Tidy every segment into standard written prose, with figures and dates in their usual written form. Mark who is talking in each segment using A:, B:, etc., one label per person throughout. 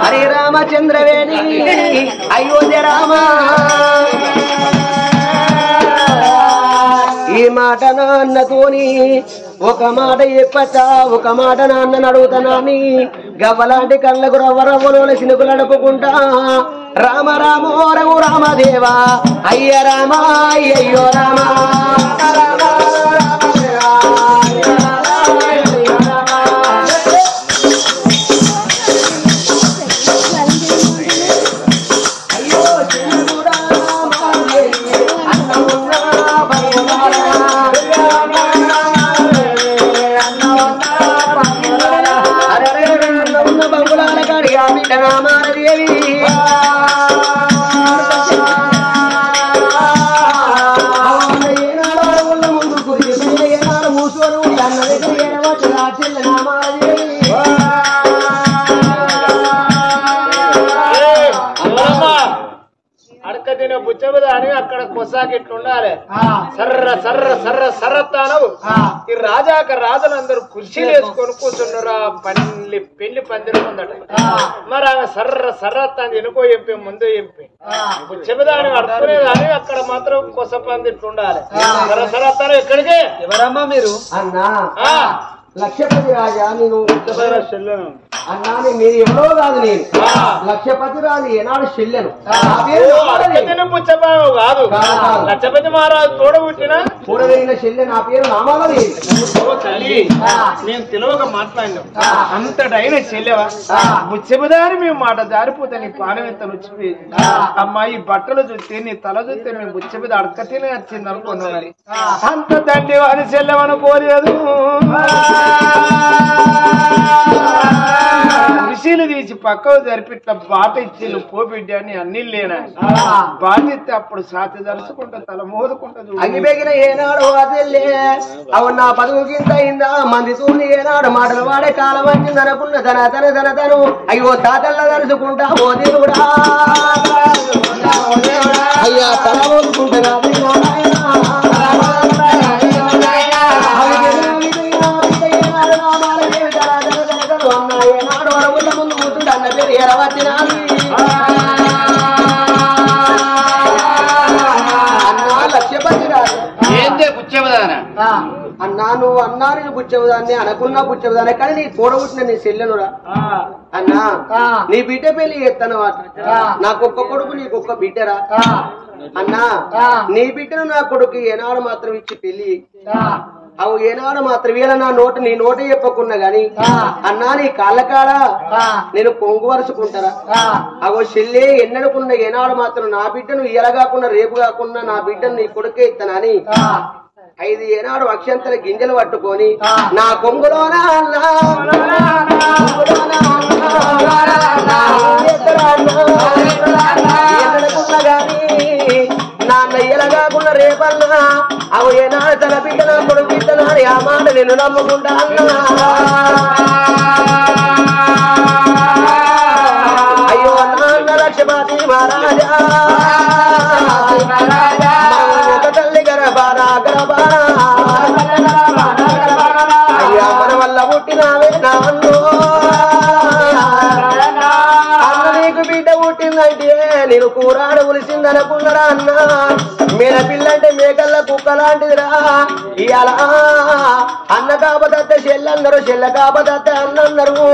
A: హరే రామచంద్రవేణి అయోధ్య రామ ఈ మాట నాన్నతోని ఒక మాట చెప్పచ్చా ఒక మాట నాన్న అడుగుతానని గవ్వలాంటి కళ్ళకు రవ్వరవ్వలోని సినుకులు అడుపుకుంటా రామ రామో రఘు రామదేవా అయ్య రామ అయ్యో రామ
B: బుచ్చబుదాని అక్కడ కొసాకిట్లుండాలి సర్ర సర్ర సర్ర సర్రత్తానవు ఈ రాజాక రాజులందరూ కుర్చీలు వేసుకొని కూర్చున్నారు ఆ పెళ్లి పందిరి ఉందట మరి ఆమె సర్ర సర్రత్తాన్ని ఎనుకో ఎంపి ముందు ఎంపి బుచ్చబుదాని అడుకునేదాని అక్కడ మాత్రం కొస పందిట్లుండాలి సర్ర సర్రత్తాను ఎక్కడికి
A: ఎవరమ్మా మీరు అన్నా లక్షపతి రాజా నేను అన్నా మీరు ఎవరో కాదు నేను లక్షపతి రాజు ఏనాడు చెల్లెను
B: పుచ్చబాబు కాదు లక్షపతి మహారాజు తోడబుట్టిన
A: కూడదగిన చెల్లె నా పేరు నామాలని
B: తల్లి నేను తెలియక మాట్లాడినా అంతటైన చెల్లెవా బుచ్చబుదాని మేము మాట జారిపోతే నీ పానం ఎంత రుచిపోయింది అమ్మాయి బట్టలు చూస్తే నీ తల చూస్తే మేము బుచ్చబుద అడకతేనే వచ్చింది అనుకున్నాను అంత దండి వారి చెల్లెమనుకోలేదు ఋషిలు తీసి పక్కకు జరిపిట్ల బాట ఇచ్చి నువ్వు పోబిడ్డ అని అన్ని లేనా బాట ఇస్తే అప్పుడు సాతి దరుచుకుంటా తల మోదుకుంటా
A: అగిపెగిన ఏనాడు అదెల్లే అవు నా బతుకు కింద అయిందా మంది తూని ఏనాడు మాటలు వాడే కాలం వచ్చింది అనుకున్న తను అయ్యో తాతల్లా దరుచుకుంటా ఓ దేవుడా అయ్యా తల మోదుకుంటా అన్నా నువ్వు అన్నా నేను బుచ్చవుదాన్ని అనుకున్నా బుచ్చవుదాన్ని కానీ నీ కూడబుట్టిన నీ చెల్లెనురా అన్నా నీ బిడ్డ పెళ్లి చేస్తాను నాకొక్క కొడుకు నీకొక్క బిడ్డరా అన్నా నీ బిడ్డను నా కొడుకు ఏనాడు మాత్రం ఇచ్చి పెళ్లి అవు ఏనాడు మాత్రం వీళ్ళ నా నోట నీ నోట చెప్పకున్నా గాని అన్నా నీ కాళ్ళ కాడ నేను కొంగు వరుసుకుంటారా అవో చెల్లె ఎన్నడుకున్న ఏనాడు మాత్రం నా బిడ్డను ఇలా కాకుండా రేపు కాకుండా నా బిడ్డను నీ కొడుకే ఇస్తానని 5 ఏనాడు అక్షంతల గింజలు పట్టుకొని నా కొంగులోనా నాన్న ఇలా కాకుండా రేపన్నా అవు ఏనాడు తన బిడ్డ నా కొడుకు ఇస్తానని ఆ మాట నేను నమ్ముకుంటా అయ్యో నాన్న లక్ష్మీ మహారాజా ఒక తల్లి గర్భారా గర్భారా అయ్యా మన వల్ల పుట్టినావే నాన్నో అన్న నీకు బిడ్డ పుట్టిందంటే నేను కూరాడు ఉలిసిందనుకున్నారా అన్న మేన పిల్లంటే మేకల్ల కుక్క లాంటిదిరా ఇవాళ అన్న కాపదత్తే చెల్లన్నారు చెల్ల కాపదత్తే అన్నన్నారు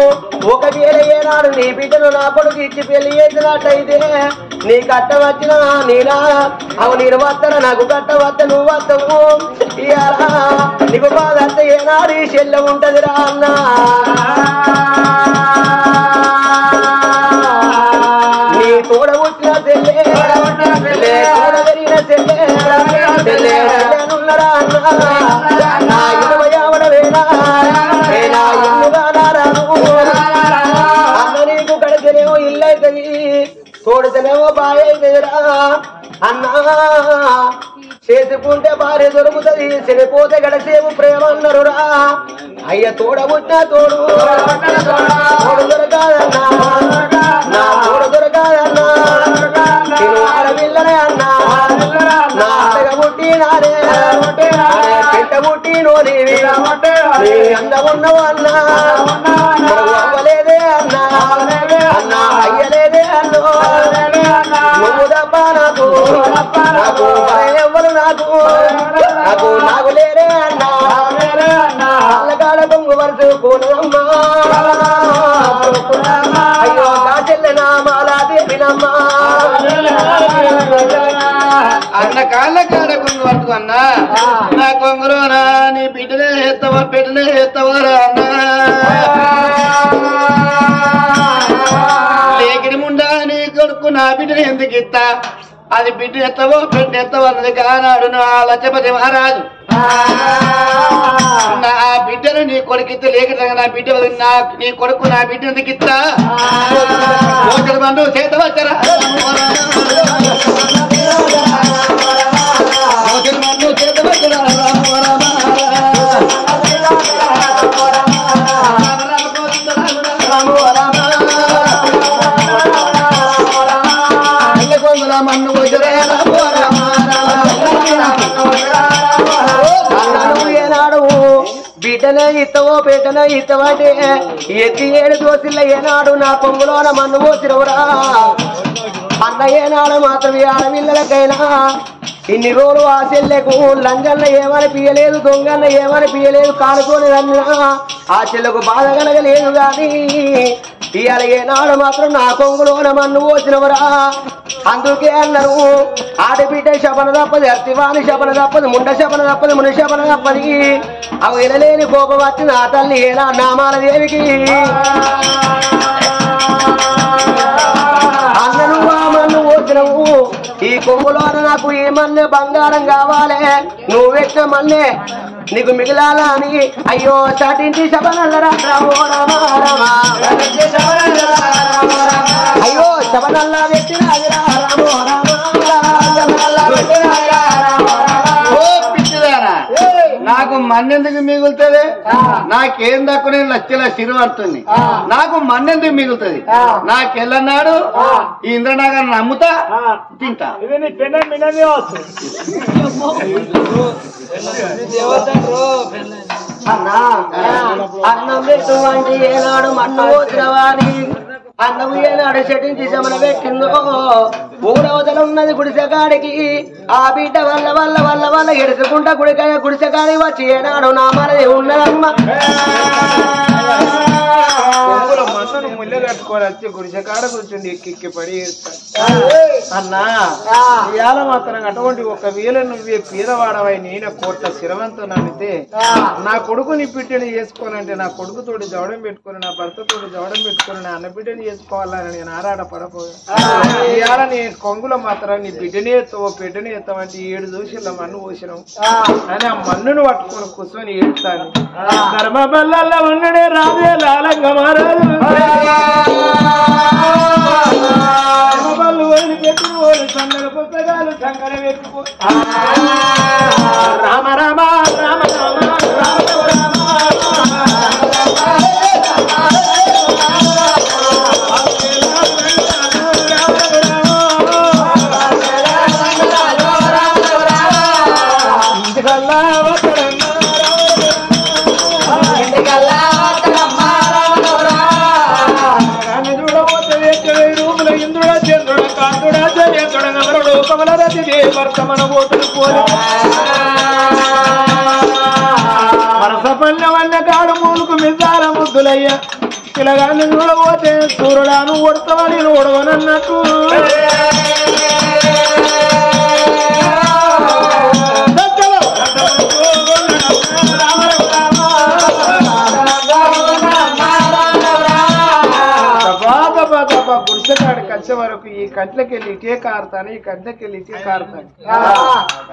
A: ఒకవేళ ఏనాడు నీ బిడ్డను నా కొడుకు ఇచ్చి పెళ్లి చేసినట్టయితే నీ కట్ట వచ్చినా నేనా అవు నేను వస్తాను నాకు కట్ట వస్తా నువ్వు వస్తావు ఇవాళ నీకు బాధత్తే ఏనాడు ఈ చెల్ల ఉంటదిరా అన్న నీ తోడ పుట్టిన చెల్లె తోడ పెరిగిన చెల్లెనున్నరా అన్న నా ఇరవై ఆవడవేనా నా ఇల్లుగా నారాను అన్న నీకు కడితేనేమో ఇల్లు అవుతుంది తోడితేనేమో పాయరా అన్నా చేసుకుంటే భార్య దొరుకుతుంది చనిపోతే గడసేపు ప్రేమ అన్నరురా అయ్య తోడబుట్టిన తోడు తోడు దొరకాదన్నా నా తోడు దొరకాదన్నా నేను ఆడపిల్లనే అన్నా నా అత్తగా పుట్టినారే పెట్ట పుట్టినో నీవి అందమున్నవు అన్నా అవ్వలేదే అన్నా అన్నా అయ్యలేదే అన్నో నువ్వు తప్ప నాకు నాకు ఎవరు నాకు నాకు నాకు లేరే అన్నా అల్లగాడ దొంగ వరుస పోనమ్మా అయ్యో నా చెల్లెనా మాలా దేవినమ్మా
B: అన్న కాళ్ళ కాడ కొంగు పట్టుకు అన్నా నా కొంగులోనా నీ బిడ్డనే ఎత్తవా బిడ్డనే ఎత్తవారా అన్నా లేకిడి ముండా నీ కొడుకు నా బిడ్డని ఎందుకు ఇస్తా అది బిడ్డ ఎత్తవో బిడ్డ ఎత్తవో అన్నది కానాడు నా లచ్చపతి మహారాజు నా బిడ్డను నీ కొడుకిస్తే లేక నా బిడ్డ నీ కొడుకు నా బిడ్డ ఎందుకు ఇస్తా బంధువు చేత వచ్చారా చేత వచ్చారా
A: ఏనాడు బిడ్డనే ఇత్తవో పెట్టనే ఇత్తవంటే ఎత్తి 7 దోసిల్ల ఏనాడు నా పొంగులోన మన్ను పోసిరవురా అన్న ఏనాడు మాత్రమే ఆడపిల్లలకైనా ఇన్ని రోజులు ఆ చెల్లెకు లంజన్న ఏమని పియలేదు దొంగన్న ఏమని పియలేదు కానుకొని రన్నా ఆ చెల్లెకు బాధ కలగలేదు గాని ఇవాళ ఏనాడు మాత్రం నా కొంగులోన మన్ను పోసినవరా అందుకే అన్నారు ఆడబిడ్డ శపన తప్పది అర్తివాణి శపన తప్పదు ముండ శపన తప్పదు ముని శపన తప్పది అవి వినలేని కోపం వచ్చి నా తల్లి ఏనా నామాల దేవికి అన్నను ఆ మన్ను పోసినవు ఈ కొంగులోన నాకు ఈ మన్నే బంగారం కావాలి నువ్వు పెట్టిన మన్నే నీకు మిగిలాలా అని అయ్యో చాటించి శబనల్లరా అయ్యో శబనల్లా పెట్టిన
B: నాకు మన్నెందుకు మిగులుతుంది నాకేం దక్కు నేను లక్షల సిరువడుతుంది నాకు మన్నెందుకు మిగులుతుంది నాకెళ్ళన్నాడు ఈ ఇంద్రనగర్ నమ్ముతా తింటా
A: అన్నా అన్నం పెట్టువంటి ఏనాడు మన్ను పోసినవాని అన్నం ఏనాడు చెట్టించి శమన పెట్టిందో ఊరవతలున్నది గుడిసెకాడికి ఆ బిడ్డ వల్ల వల్ల వల్ల వల్ల ఎడుచుకుంటా గుడికాయ గుడిసెకాడికి వచ్చి ఏనాడు నా మనది ఉన్నదమ్మ
B: మన్నును ముళ్ళ కట్టుకొని వచ్చి గుడిసెకాడ కూర్చుండి ఎక్కి పడి అన్నా ఇవాళ మాత్రం అటువంటి ఒక వేళ నువ్వే పీదవాడవై నేను కోట్ల శిరవంతో నమ్మితే నా కొడుకుని బిడ్డని చేసుకోనంటే నా కొడుకుతోటి జవడం పెట్టుకుని నా భర్తతోటి జవడం పెట్టుకుని నా అన్న బిడ్డని చేసుకోవాలని నేను ఆరాట పడపోయాను ఇవాళ నీ కొంగులో మాత్రం నీ బిడ్డనే ఎత్తవో బిడ్డని ఎత్తవంటే 7 దోషుల మన్ను పోసినావు అని ఆ మన్నును పట్టుకొని కూర్చొని ఏడుతాను ధర్మ బల్లల్లో ఉన్నడే రాజే లాలంగ మహారాజు సంగర పుస్తకాలు సంగర వెతుకో రామ రామ రామ రామ వరసపల్లె వల్ల కాడు మూలుకు మిసాల ముద్దులయ్యా పిల్లగాన్ని చూడబోతే సూర్యుడాను ఉడతవని ఓడవనన్నట్టు గుడిసెకాడికి వచ్చే వరకు ఈ కంట్లకెళ్ళి ఇటే కారుతాను, ఈ కంట్లకెళ్ళి ఇటే కారుతాను.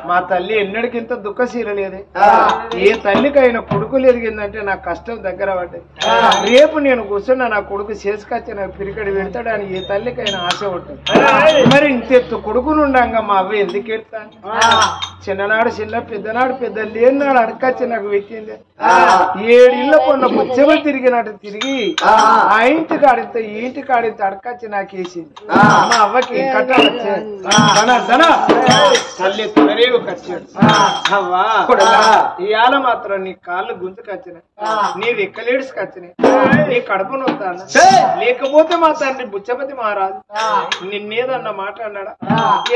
B: మా తల్లి ఎన్నడికింత దుఃఖశీల లేదే. ఏ తల్లికైనా కొడుకులు ఎదిగిందంటే నా కష్టం దగ్గర పడ్డాయి. రేపు నేను కూర్చున్నా నా కొడుకు చేసుకొచ్చి నాకు పిరికడి పెడతాడని ఏ తల్లికైనా ఆశ ఉంటుంది. మరి ఇంతెత్తు కొడుకునుండంగా మా అవ్వ ఎందుకు ఎడతాను? చిన్ననాడు చిన్న, పెద్దనాడు పెద్ద, లేనినాడు అడకచ్చి నాకు పెట్టింది. 7 ఇళ్ళ కొన్న బుచ్చలు తిరిగినట్టు తిరిగి ఆ ఇంటికి ఆడితే ఈ ఇంటికి ఆడితే అడకచ్చి నాకు వేసింది. మా అవ్వకి కట్టాలి తల్లి తులరేవు కచ్చాడు. అవ్వా ఇవాళ మాత్రం నీ కాళ్ళు గుంతుకొచ్చినాయి, నీ రెక్కలేడుసు కచ్చినాయి, నీ కడుపు నొత్తాను. లేకపోతే మా తండ్రి బుచ్చపతి మహారాజు నిన్నేదన్నా మాట అన్నాడా?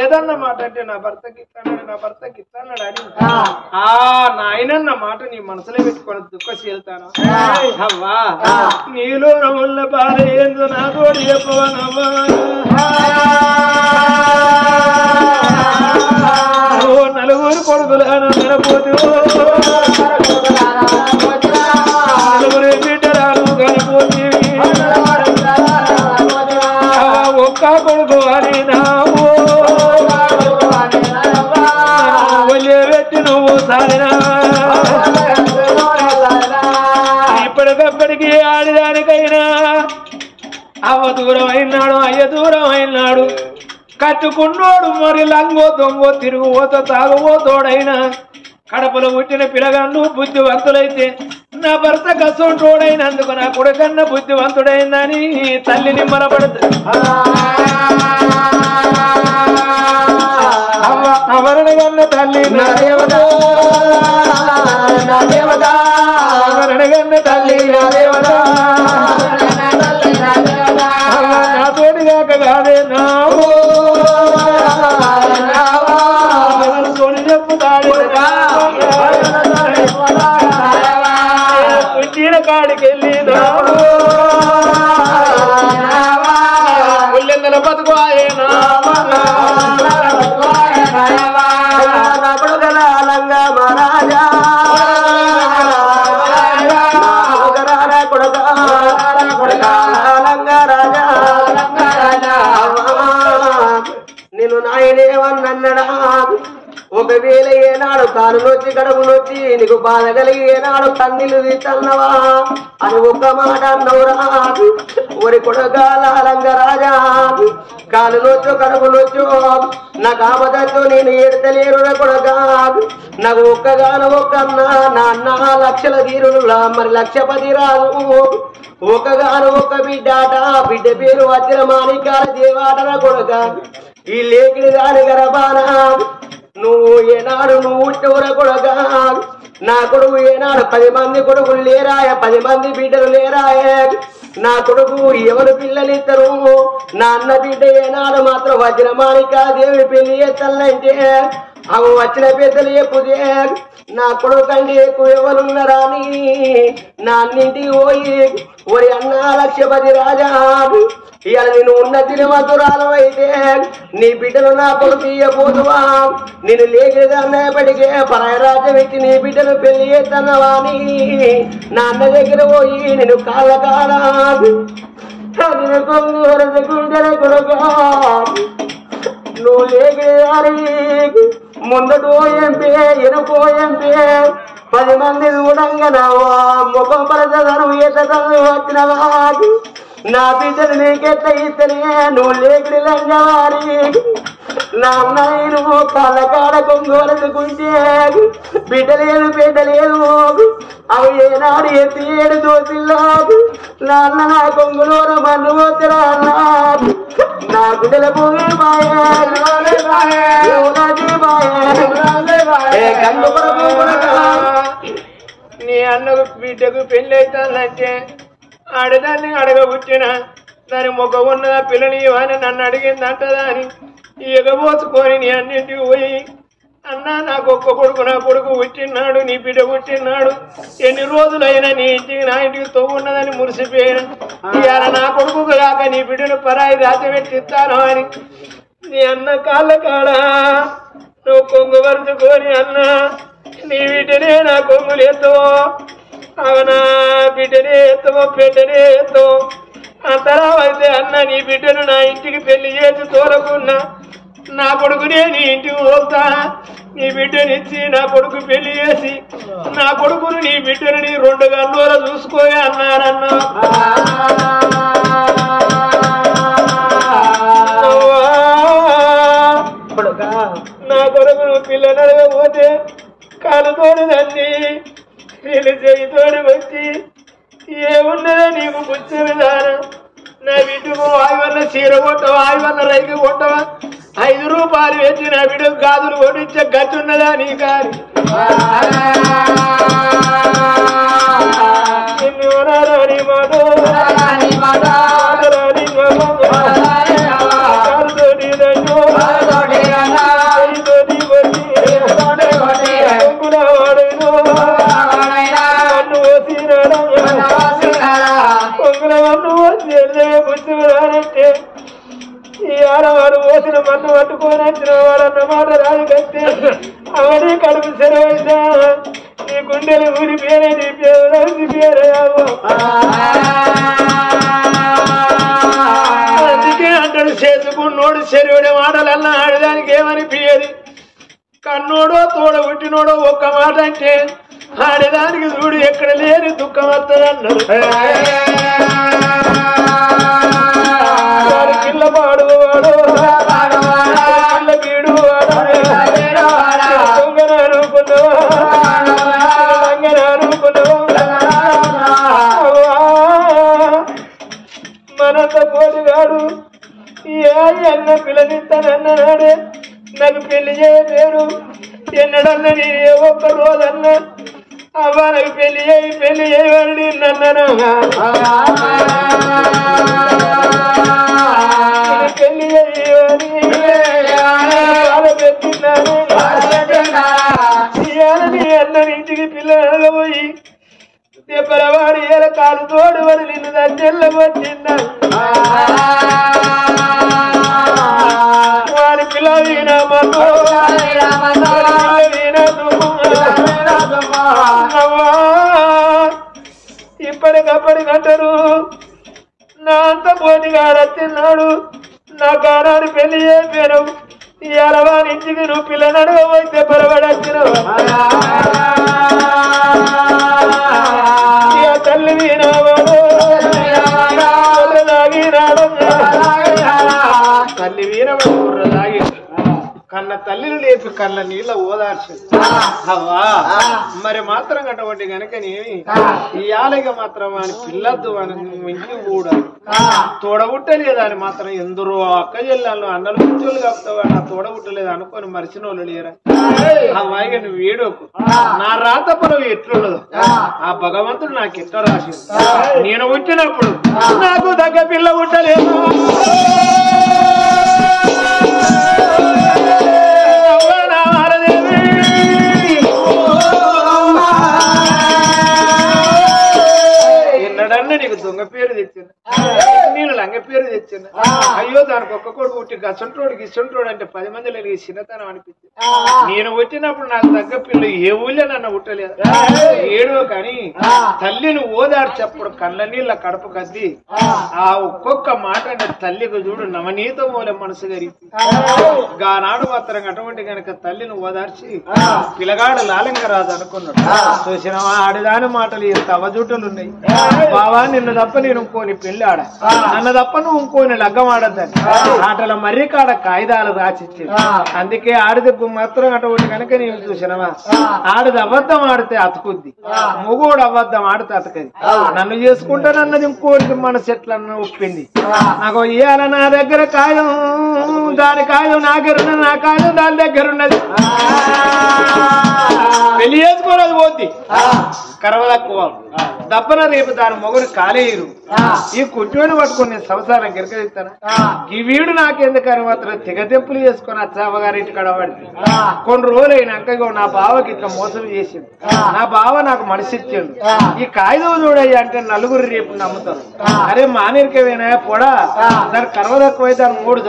B: ఏదన్నా మాట అంటే నా భర్తకి ఇస్తాడు, నా భర్తకి ఇస్తాడు అని ఆ నాయనన్న మాట నీ మనసులో పెట్టుకొని దుఃఖశీలుతాను. అవ్వా నీలో నవ్వుల బాధ ఏందో నాతోడు చెప్పవనవ్వా. నలుగురు కొడుకులను నిలబోతు, నలుగురు బిడ్డరాలు కనిపోతు, ఒక్క కొడుకు అని నావు పెట్టి నువ్వు సారినా. ఇప్పటికప్పటికి ఆడిదానికైనా అవ్వ దూరం అయినాడు, అయ్య దూరం అయినాడు. కట్టుకున్నోడు మరి లంగో దొంగో తిరుగుపోతో తాగుపోతోడైనా కడపలో పుట్టిన పిల్లగాళ్ళు బుద్ధివంతులైతే నా భర్త కసోటోడైనందుకు నా కొడుకన్న బుద్ధివంతుడైందని తల్లి నిమ్మలపడుతుంది. అవరణగన్న తల్లి నా దేవత, అవరణగన్న తల్లి నా దేవత, నాతోటి కాక కాదే నావు చెప్పుతాడు. పుట్టిన కాడికి వెళ్ళి ముల్లెందల బతుకు ఆయన మహారాజా నేను నాయనేమన్నడా? ఒకవేళ ఏనాడు కాను నొచ్చి కడుపు నొచ్చి నీకు బాధ కలిగి ఏనాడు కన్నీళ్ళు తీస్తన్నవా అని ఒక్క మాట అన్నవురా? ఒరి కొడగాలంగ రాజా, కాలు నొచ్చు కడుపు నొచ్చు నాకు ఆపదచ్చు నేను ఎడతలేరు కొడగా. నాకు ఒక్కగాను ఒక్కన్నా నా అన్న లక్షల తీరులా మరి 1,10,000 రాదు. ఒక్కగాను ఒక్క బిడ్డాట, బిడ్డ పేరు వజ్రమాణికాల దేవాటరా కొడక. ఈ లేకిడి దాని గరబానా నువ్వు ఏనాడు నువ్వు ఉట్టవుర కొడగా. నా కొడుకు ఏనాడు 10 మంది కొడుకులు లేరాయ, 10 మంది బిడ్డలు లేరాయ. నా కొడుకు ఎవరు పిల్లలిద్దరు? నా అన్న బిడ్డ ఏనాడు మాత్రం వజ్రమాణిక దేవుడి పెళ్లి చేస్తానంటే అవి వచ్చిన పెద్దలు చెప్పుదే నా కొడుకండి ఎక్కువ ఎవరున్నారా అని నా అన్నింటికి పోయి ఒరి అన్న 1,10,000 రాజా, ఇవాళ నేను ఉన్న తిరుమతురాలు అయితే నీ బిడ్డలు నా కొడుకు ఇయ్యబోతువా? నేను లేకేదా అన్నప్పటికే పరాయ రాజ్యం ఎక్కి నీ బిడ్డలు పెళ్లి చేస్తున్నావా అని నా అన్న దగ్గర పోయి నేను కాళ్ళ కాడా గుండెల కొడుకు నువ్వు లేకేదారి ముందటో ఎంపే ఎనుకో ఎంపే 10 మంది చూడంగా నా ముఖం పరచదను ఎత్తదను వచ్చినవా? నా బిడ్డలు నీకెట్ల ఇస్తనే నువ్వు లేకిడి లంగవారి. నా అన్నయ్యను కాళ్ళ కాడ కొంగోలనుకుంటే బిడ్డ లేదు బిడ్డ లేదు. అవి ఏనాడు ఎత్తి 7 దోసిల్లా నా అన్న నా కొంగులోన మన్ను పోతురా అన్న. నా బిడ్డల పోయి నీ అన్నకు బిడ్డకు పెళ్లి అవుతానంటే ఆడదాన్ని అడగబుచ్చిన దాని ముఖ ఉన్నదా పిల్లని అని నన్ను అడిగిందంటదా అని ఎగబోచుకొని నీ అన్నింటికి పోయి అన్నా నాకు ఒక్క కొడుకు నా కొడుకు పుట్టినాడు, నీ బిడ్డ పుట్టినాడు, ఎన్ని రోజులైనా నీ ఇంటికి నా ఇంటికి తవ్వున్నదని మురిసిపోయాను. ఇవాళ నా కొడుకు కాక నీ బిడ్డను పరాయి రాజమెట్టిస్తాను అని నీ అన్న కాళ్ళ కాడ నువ్వు కొంగు వరుచుకొని అన్న నీ బిడ్డనే నా కొంగులు ఎత్తువో, అవునా బిడ్డనే ఎత్తువో, బిడ్డనే ఎత్తువో అంతరా అయితే అన్న నీ బిడ్డను నా ఇంటికి పెళ్లి చేసి తోలకున్నా నా కొడుకునే నీ ఇంటికి పోతా నీ బిడ్డనిచ్చి నా కొడుకు పెళ్లి చేసి నా కొడుకును నీ బిడ్డను నీ 2 గంటల చూసుకోలే అన్నారన్న నా కొడుకును పిల్లనడగపోతే కాలుతోడు తండ్రి వీళ్ళు చేయితోడు వచ్చి ఏమున్నదో నీకు పుచ్చే విధానం నా బిడ్డకు వాయువన్న చీర కొట్టవా వాయువన్న రైతు కొట్టవా 5 రూపాయలు వేసి నా బిడ్డకు గాజులు కొట్టించే గట్టున్నదా నీ కాదు రాని మాట పుచ్చుకురానంటే ఈ ఆడవాడు పోసిన మన్ను పట్టుకోనొచ్చిన వాడన్నమాట రాజు కట్టే అవన్నీ కడుపు సెలవైనా నీ గుండెలు ఊరి పేరే నీ పేరు పేరయావు అందుకే అంటాడు చేసుకున్నోడు చెరువుడే మాటలన్నా ఆడదానికి ఏమనిపించేది కన్నోడో తోడ పుట్టినోడో ఒక్క మాట అంటే ఆడదానికి చూడు ఎక్కడ లేని దుఃఖం వస్తుంది అన్నాడు పిల్ల పాడువాడు పిల్ల బీడు మనంత పోటుగాడు ఏ అన్న పిల్లనిస్తానన్నాడే నాకు పెళ్లి చేయలేరు ఎన్నడన్నా నేను ఏ ఒక్క రోజన్నా అవ్వ నాకు పెళ్లి చేయమని నన్నను పెళ్లి చేయమని పెట్టినాను నీ అన్న ఇంటికి పిల్లలు పోయి దెబ్బలవాడు ఏల కాలు తోడు అని నిన్ను దగ్గర వచ్చిందా వారి పిల్ల వీణమతో ఇప్పటికప్పటికంటారు నా అంత పోటీగా రచ్చిన్నాడు నా గానాడు పెళ్లి చేశాను ఈ అలవాని ఇంటికి నువ్వు పిల్లనడు పోతే పొరబడచ్చినావు తల్లి వీణావాడు తాగినాడు తల్లి వీణవాడు తాగి కన్న తల్లిని లేపి కళ్ళ నీళ్ళ ఓదార్చు అవ్వా మరి మాత్రం అటువంటి కనుకనేమి ఈ ఆలయ మాత్రం అని పిల్లద్దు అని ఇంటికి కూడా తోడబుట్టలేదు అని మాత్రం ఎందరో అక్క జిల్లాలో అన్నలు కూర్చోలు కాపుతావు నా తోడబుట్టలేదు అనుకొని మరిచిన వాళ్ళు లేరా అమ్మాయిగా నువ్వు ఏడోకు నా రాతపనం ఎట్లున్నదో ఆ భగవంతుడు నాకు ఎట్లా రాసి నేను పుట్టినప్పుడు నాకు దగ్గర పిల్ల పుట్టలేదు నీకు దొంగ పేరు తెచ్చింది నేను లంగ పేరు తెచ్చింది అయ్యో దానికి ఒక్క కొడుకు పుట్టి గసంటోడు గిసంటోడు అంటే 10 మందిలో నీకు చిన్నతనం అనిపించింది నేను పుట్టినప్పుడు నాకు తగ్గ పిల్ల ఏ ఊళ్ళో నన్ను పుట్టలేదు ఏడో కానీ తల్లిని ఓదార్చప్పుడు కళ్ళ నీళ్ళ కడప కద్ది ఆ ఒక్కొక్క మాట అంటే తల్లికి చూడు నవనీత మూల మనసు గరిపి గానాడు మాత్రం అటువంటి కనుక తల్లిని ఓదార్చి పిల్లగాడు లాలంగా రాదు అనుకున్నాడు చూసినవా ఆడిదాని మాటలు ఇంత అవజుట్టులు ఉన్నాయి బావా నిన్ను తప్ప నేను ఇంకోని పెళ్లి ఆడ నన్ను తప్ప నువ్వు ఇంకోని లగ్గం ఆడద్దని ఆటల మర్రి కాడ కాయిదాలు రాసిచ్చింది అందుకే ఆడిది మాత్రం అటువంటి కనుక నేను చూసినవా ఆడిది అబద్ధం ఆడితే అతుకుద్ది మొగోడు అబద్ధం ఆడితే అతకది నన్ను చేసుకుంటానన్నది ఇంకోటి మనసు ఎట్లన్నా ఒప్పింది నాకు ఇయ్యాల నా దగ్గర కాయం దాని కాయం నా దగ్గర నా కాయం దాని దగ్గర ఉన్నది పెళ్లి చేసుకోలేదు పోద్ది కరవ తక్కువ దప్పన రేపు దాని మొగుడు కాలేరు ఈ కుట్టిని పట్టుకుని సంసారం గిరకదిస్తాను ఈ వీడు నాకెందుకని మాత్రం తెగదెంపులు చేసుకుని అచ్చావగారింటి కడబడి కొన్ని రోజులు అయినాక నా బావకి ఇట్లా మోసం చేసింది నా బావ నాకు మనసు ఇచ్చిండు ఈ కాగితం చూడయ్య అంటే నలుగురు రేపు నమ్ముతారు అరే మానేరికవేనా పొడా దాని కరవ తక్కువై దాని మూడు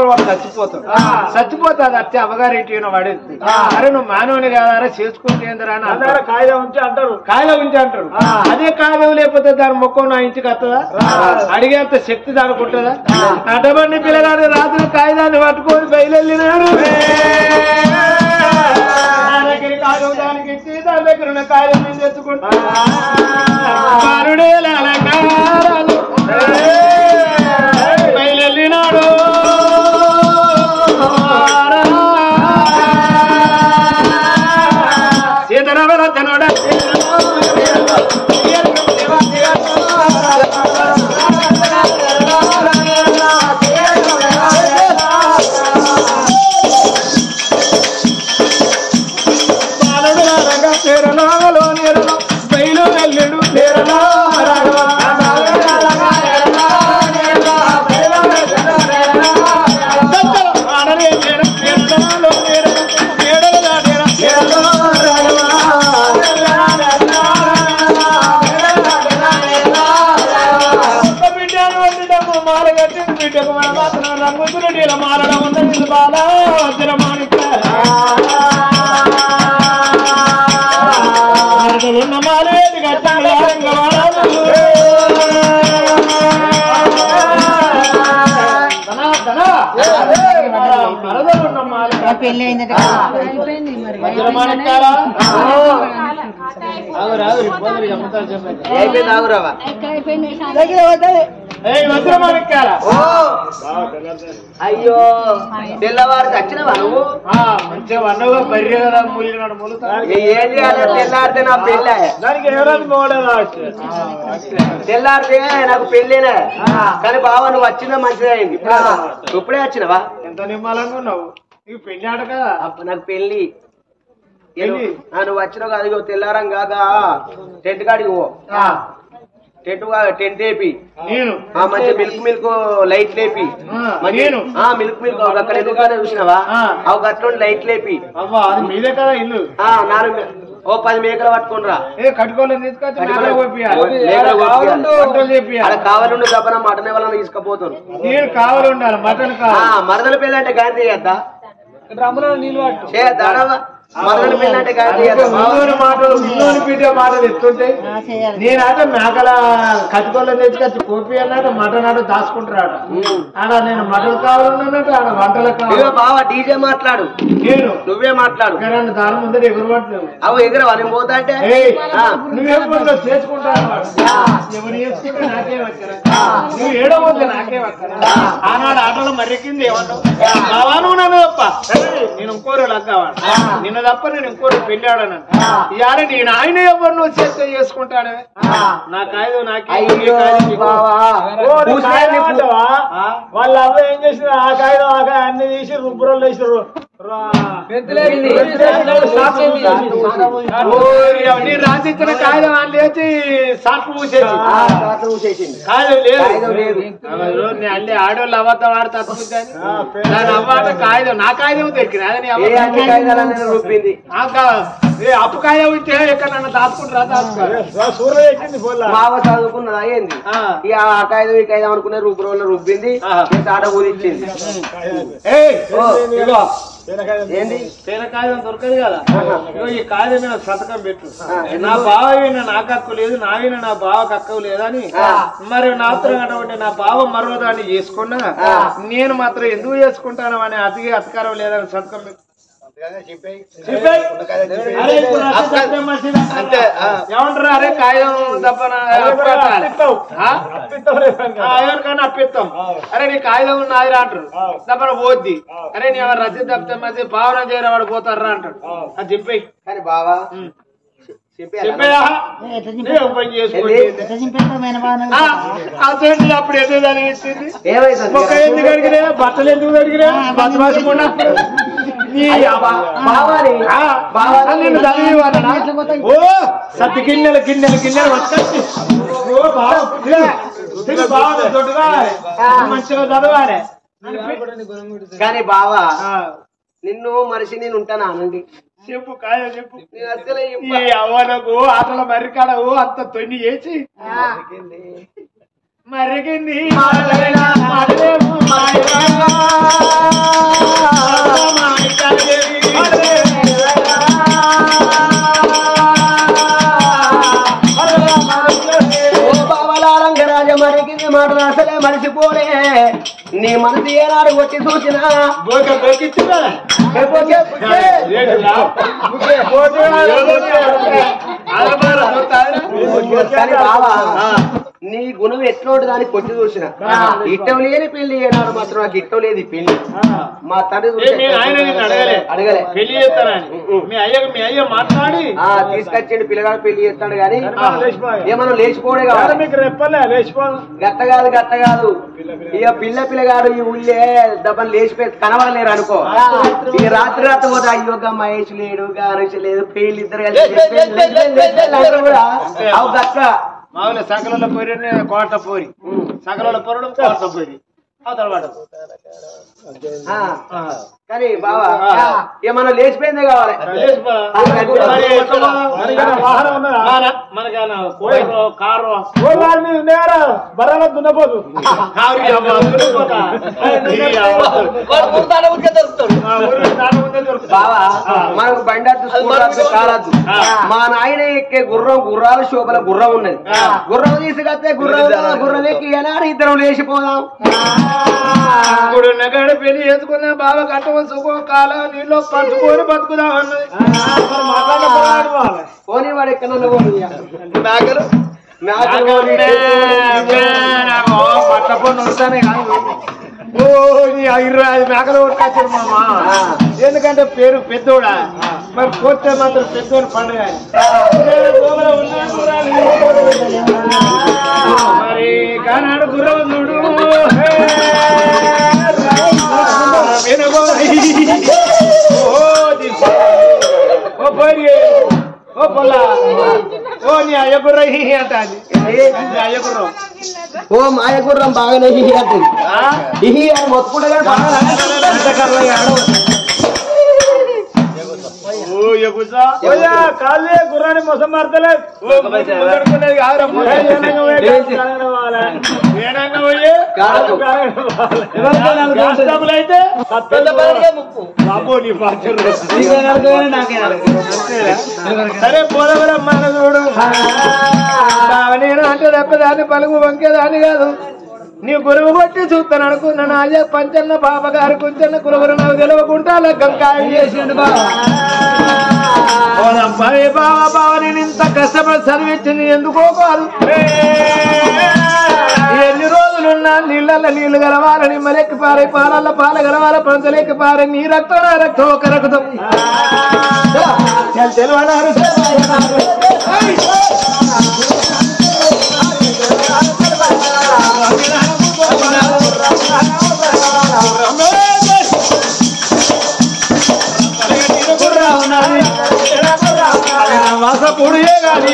B: వాళ్ళు చచ్చిపోతాడు చచ్చిపోతే అది అచ్చే అవగారింటి పడేది అరే నువ్వు మానవుని కాదారా చేసుకుంటే అని కాగితం ఉంచి అంటారు అదే కాగితం లేకపోతే దాని ముఖం నా ఇంటికి వస్తుందా అడిగేంత శక్తి దానుకుంటుందా అటువంటి పిల్లగాడు రాత్రి కాగితాన్ని పట్టుకొని బయలుదేరినాడు నా దగ్గర కాదు దానికి ఇచ్చి దాని దగ్గర ఉన్న కాగితం మీద తెచ్చుకుంటా బయలుదేరినాడు సీతారామల తనోడ మారడం ఉంది బాలా వజ్రమాణిక మాలేది
C: పెళ్లి అయిందట
B: వజ్రమాణికారా
A: అయ్యో తెల్లవారు వచ్చినవా నువ్వు
B: మంచిగా వన్నగా బర్రె కదా మూలినాడు
A: ఏం చేయాలి తెల్లారితే నా పెళ్ళ
B: దానికి ఎవరైనా పోలేదు
A: తెల్లారితే నాకు పెళ్ళేనా కానీ బావా నువ్వు వచ్చిందా మంచిగా అయింది ఇప్పుడే వచ్చినవా
B: ఎంత నిమ్మాలంగా ఉన్నావు నీకు పెళ్లి ఆట కదా
A: నాకు పెళ్లి నువ్వు వచ్చినావు కదా తెల్లారం కాక టెంట్ కాడికి పో టెంట్ వేపి
B: నేను
A: మంచి మిల్క్ లైట్ లేపి మిల్క్ అక్కడ ఎందుకనే చూసినావా అవి గట్ల లైట్ లేపి
B: అవ్వా అది మీదే కదా ఇల్లు
A: 10 మేకలు పట్టుకునిరా
B: కట్టుకోలేదు
A: కావాలండి దప్పన మటన్ ఎవరైనా తీసుకుపోతారు
B: నేను కావాలి ఉండాలి మటన్
A: మరదల పెళ్ళి అంటే గాంధీ చేద్దా
B: డ్రమ్ములో నీళ్ళు పట్టు
A: మరదల పెళ్ళి అంటే గాంధీ
B: మాటలు ఎత్తుంటే నేనైతే మేకల కట్టుకోలేదు తెచ్చుకొచ్చి కోపి అన్నట్టు మటన్ ఆట దాచుకుంటారాట ఆడ నేను మటన్ కావాలన్నట్టు ఆడ వంటలకు కావాలి
A: బావా డీజే మాట్లాడు
B: నేను
A: నువ్వే మాట్లాడు
B: దాని ముందర ఎగురబట్టలేవు
A: అవు ఎగరవా నేను పోతా అంటే
B: నువ్వేం చేసుకుంటాను ఎవరు చేసుకుంటే నాకే వచ్చారా నువ్వు ఏడో వద్దు నాకే వచ్చారా ఆనాడు ఆటలో మర్రెక్కింది ఏమన్నావు బావా నువ్వు నన్ను తప్ప నేను ఇంకోరు లగ్గావాడు నిన్న తప్ప నేను ఇంకోటి పెళ్ళాడను ఇవాళ నేను ఆయన ఎవరు నువ్వు చేస్తే చేసుకుంటానే నా కాయదు నాకే వాళ్ళ అవ్వ ఏం చేసిన ఆ కాయదు ఆ కాయ అన్ని తీసి రుబ్బురోళ్ళు వేసినారు రాసి ఇచ్చిన కాయలు వాళ్ళు లేచి సాట్లు పూసేసి కాయలు లేదు అన్ని ఆడవాళ్ళు అబద్ధం ఆడితే తప్పుద్దని దాని అవ్వాట కాయదు నా కాయదేమో దొరికింది అప్పు కాయ ఉంటే ఎక్కడ నన్ను దాచుకుంటారా సూర్య ఎక్కింది
A: బాగా చదువుకున్నది అయ్యింది ఆ కాయదం ఈ కాయదం అనుకునే రుబ్బురోళ్ళు రుబ్బింది ఆట ఊదిచ్చింది
B: ఏంటి తేనకాయదం దొరకదు కదా ఈ కాయదం మీద శతకం పెట్టు నా బావ విన నాకు హక్కు లేదు నా విన నా బావకు హక్కు లేదని మరి నాత్రం అటువంటి నా బావ మరో దాన్ని చేసుకున్నా నేను మాత్రం ఎందుకు చేసుకుంటాను అని అతికి అధికారం లేదని శతకం పెట్టు ఏమంటారు అరే కాయం ఎవరికైనా అప్పిస్తాం అరే నీ కాగితం నాదిరా అంటారు తప్పన పోద్ది అరే నీ ఎవరు రద్దు తప్పితే మధ్య భావన చేయడం వాడు పోతారా అంటాడు అది చెప్పేయి
A: కానీ బావా
B: అప్పుడు ఎందుకు అనిపించింది ఎందుకు అడిగినా బట్టలు ఎందుకు అడిగినా బట్టలు వాసుకున్నప్పుడు ఓ సత్తి గిన్నెలు గిన్నెలు గిన్నెలు వచ్చి మంచిగా చదవాలి
A: కానీ బావా నిన్ను మనిషి నేను ఉంటానా అనండి
B: చెప్పు కాయ చెప్పు అవ్వనకు ఆటల మర్రికాడవు అంత తొన్ని చేసి మరిగింది
A: నీ మనసు ఏనాడు వచ్చి చూసినా కానీ బావా నీ గుణం ఎట్లోటి దానికి కొట్టి చూసిన ఇట్టం లేని పెళ్లి ఏనాడు మాత్రం నాకు ఇట్టం లేదు ఈ పెళ్లి మా తండ్రి అడగలే
B: పెళ్లి చేస్తానని మీ అయ్య మాట్లాడి
A: తీసుకొచ్చిండు పిల్లగాడు పెళ్లి చేస్తాడు గాని ఏమన్నా లేచిపోడే కావాలి
B: మీకు రెప్పలే లేచిపోదు
A: గట్ట కాదు ఇక పిల్లగాడు ఈ ఊళ్ళే దబ్బని లేచిపోయి కనవలేరు అనుకో ఇక రాత్రి పోతే అయ్యో మహేష్ లేడు గానేష్ లేదు పెళ్లి ఇద్దరు కలిసి కూడా అవు గట్ట
B: మామూలు సకలలో పోరి కోట పోరి సకలలో పొరడం కోట పోరి తర్వాత
A: కానీ బావా ఏమన్నా లేచిపోయిందే కావాలి
B: బరాల దున్నపోదు
A: బావా మనకు బండి కారద్దు మా నాయన ఎక్కే గుర్రాల శోభల గుర్రం ఉన్నది గుర్రం తీసుకొస్తే గుర్రం ఎక్కి ఎలాంటి ఇద్దరం లేచిపోదాం
B: నగడ పెళ్లి చేసుకున్నా బావ కట్టవలసి కాలం నీళ్ళు పట్టుకొని బతుకుదాం అన్నది
A: పోనీ వాడు ఎక్కడ
B: పట్టపోని వస్తానే మేకలు కొట్టుకొచ్చారు మామా ఎందుకంటే పేరు పెద్దోడా మరి పోతే మాత్రం పెద్దోడు పండుగ మరి కానాడు గుర్రం చూడు ఓ పొల్లా ఓ నీ అయ్యగుర్ర అంటాది అయ్యగుర్రం
A: ఓ మాయగుర్రం బాగానే హిహి అంటుంది హిహి అని మొత్తుకుంటే
B: కాళ్ళే గుర్రాన్ని మొసం పడతలేదు అయితే సరే పోలవరమ్మ చూడు నేను అంటే తప్పదాన్ని పలుగు వంకేదాన్ని కాదు నీ గురువు కొట్టి చూస్తాను అనుకున్నాను అయ్యా పంచన్న బాబ గారు కొంచెన్న కులవరు నాకు తెలియకుండా గంకాయ చేసిండు బాబా నేను ఇంత కష్టపడి చదివించింది ఎందుకో కాదు ఎన్ని రోజులున్నా నీళ్ళల్లో నీళ్లు గలవాలని మరెక్కి పారే పాలల్లో పాల గలవాల పంచలేకి పారే నీ రక్తం నా రక్తం ఒక రక్తం తెలియన్నారు వాసపుడు ఏ గాలి